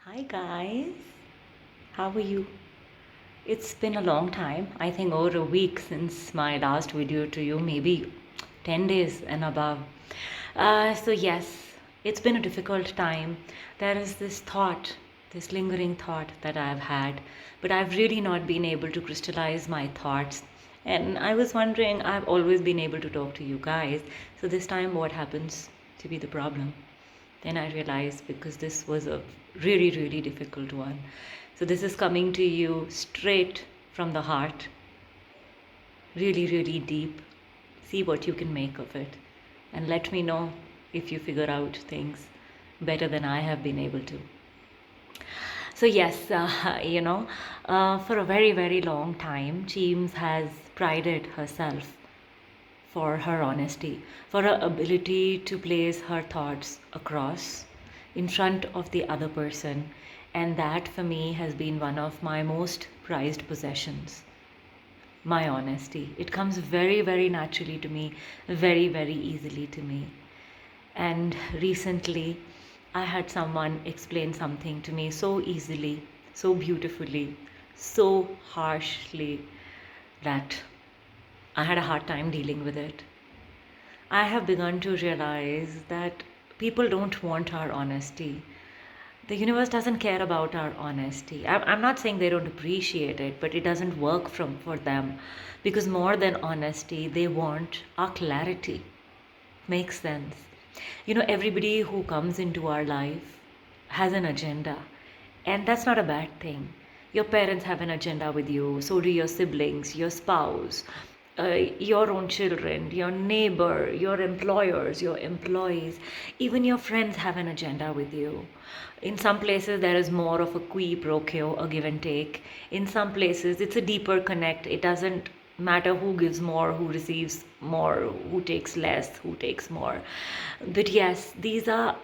Hi guys, how are you? It's been a long time, I think over a week since my last video to you, maybe 10 days and above. Yes, it's been a difficult time. There is this thought, this lingering thought that I've had, but I've really not been able to crystallize my thoughts. And I was wondering, I've always been able to talk to you guys, so this time what happens to be the problem? Then I realized because this was a really, really difficult one. So this is coming to you straight from the heart, really, really deep. See what you can make of it. And let me know if you figure out things better than I have been able to. So, yes, for a very, very long time, James has prided herself for her honesty, for her ability to place her thoughts across in front of the other person. And that for me has been one of my most prized possessions. My honesty. It comes very, very naturally to me, very, very easily to me. And recently, I had someone explain something to me so easily, so beautifully, so harshly that I had a hard time dealing with it. I have begun to realize that people don't want our honesty. The universe doesn't care about our honesty. I'm not saying they don't appreciate it, but it doesn't work for them because more than honesty, they want our clarity. Makes sense. Everybody who comes into our life has an agenda, and that's not a bad thing. Your parents have an agenda with you, so do your siblings, your spouse, your own children, your neighbor, your employers, your employees, even your friends have an agenda with you. In some places, there is more of a qui pro quo, a give and take. In some places, it's a deeper connect. It doesn't matter who gives more, who receives more, who takes less, who takes more. But yes, these are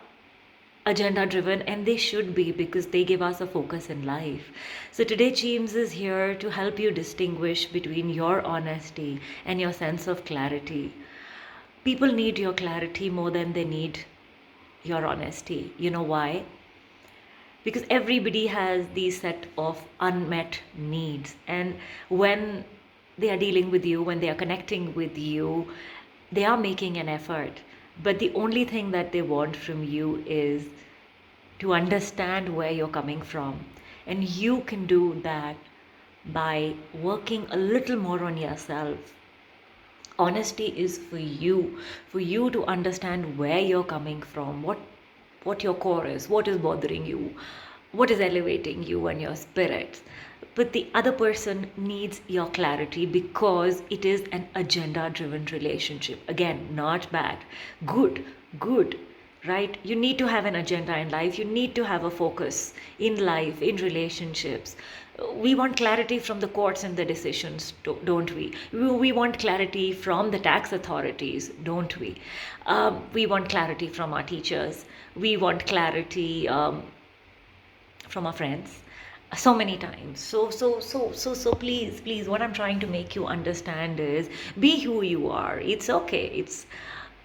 agenda driven, and they should be because they give us a focus in life. So today James is here to help you distinguish between your honesty and your sense of clarity. People need your clarity more than they need your honesty. You know why? Because everybody has these set of unmet needs, and when they are dealing with you, when they are connecting with you, they are making an effort, but the only thing that they want from you is to understand where you're coming from. And you can do that by working a little more on yourself. Honesty is for you to understand where you're coming from, what your core is, what is bothering you, what is elevating you and your spirit. But the other person needs your clarity because it is an agenda driven relationship. Again, not bad, good, good, right? You need to have an agenda in life, you need to have a focus in life, in relationships. We want clarity from the courts and the decisions, don't we? We want clarity from the tax authorities, don't we? We want clarity from our teachers, we want clarity from our friends so many times. So please, what I'm trying to make you understand is be who you are. It's okay, it's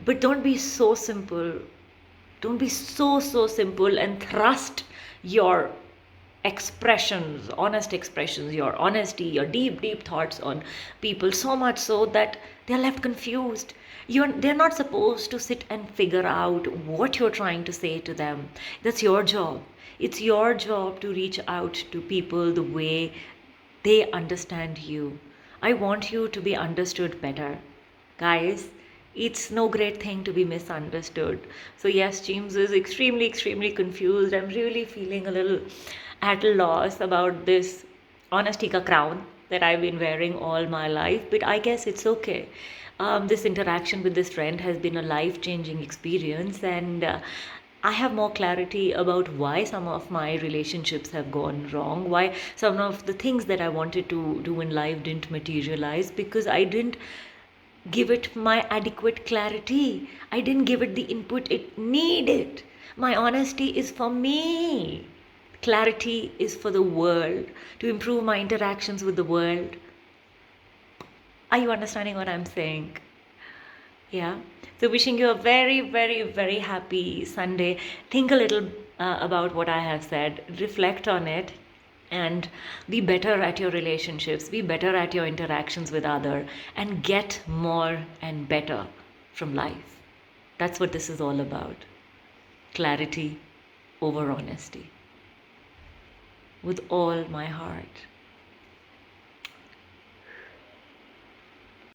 but don't be so simple. Don't be so simple and thrust your expressions, honest expressions, your honesty, your deep thoughts on people so much so that they're left confused. They're not supposed to sit and figure out what you're trying to say to them. That's your job. It's your job to reach out to people the way they understand you. I want you to be understood better. Guys, it's no great thing to be misunderstood. So, yes, James is extremely confused. I'm really feeling a little at a loss about this honesty ka crown that I've been wearing all my life, but I guess it's okay. This interaction with this friend has been a life changing experience, and I have more clarity about why some of my relationships have gone wrong, why some of the things that I wanted to do in life didn't materialize because I didn't give it my adequate clarity. I didn't give it the input it needed. My honesty is for me. Clarity is for the world, to improve my interactions with the world. Are you understanding what I'm saying? Yeah. So wishing you a very happy Sunday. Think a little about what I have said, reflect on it, and be better at your relationships, be better at your interactions with other, and get more and better from life. That's what this is all about. Clarity over honesty. With all my heart.